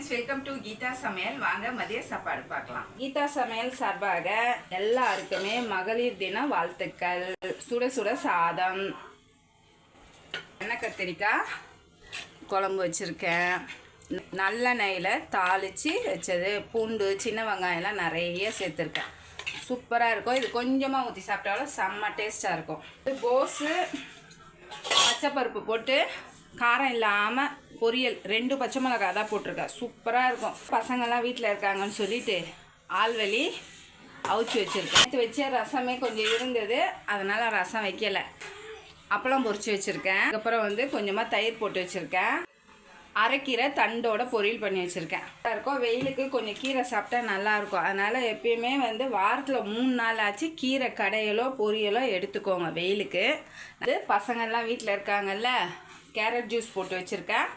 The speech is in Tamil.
ஃப்ரெண்ட்ஸ், வெல்கம் டு கீதா சமையல். வாங்க மதிய சாப்பாடு பார்க்கலாம். கீதா சமையல் சார்பாக எல்லாருக்குமே மகளிர் தின வாழ்த்துக்கள். சுட சுட சாதம், எண்ணெய் கத்திரிக்காய் குழம்பு வச்சுருக்கேன். நல்லெண்ணெயில் தாளித்து வச்சது, பூண்டு சின்ன வெங்காயம்லாம் நிறைய சேர்த்துருக்கேன். சூப்பராக இருக்கும். இது கொஞ்சமாக ஊற்றி சாப்பிட்டாலும் செம்ம டேஸ்ட்டாக இருக்கும். கோஸு பச்சைப்பருப்பு போட்டு காரம் இல்லாமல் பொரியல், 2 பச்சை மிளகாய் தான் போட்டிருக்கேன். சூப்பராக இருக்கும். பசங்கள்லாம் வீட்டில் இருக்காங்கன்னு சொல்லிட்டு ஆள்வெளி அவிச்சு வச்சுருக்கேன். நேற்று வச்ச ரசமே கொஞ்சம் இருந்தது, அதனால் ரசம் வைக்கலை. அப்பளம் பொரிச்சு வச்சுருக்கேன். அதுக்கப்புறம் கொஞ்சமாக தயிர் போட்டு வச்சுருக்கேன். அரைக்கீரை தண்டோட பொரியல் பண்ணி வச்சுருக்கேன். இருக்கும். வெயிலுக்கு கொஞ்சம் கீரை சாப்பிட்டா நல்லாயிருக்கும். அதனால் எப்பயுமே வாரத்தில் 3 நாள் ஆச்சு கீரை கடையலோ பொரியலோ எடுத்துக்கோங்க வெயிலுக்கு. பசங்கள்லாம் வீட்டில் இருக்காங்கல்ல, கேரட் ஜூஸ் போட்டு வச்சுருக்கேன்.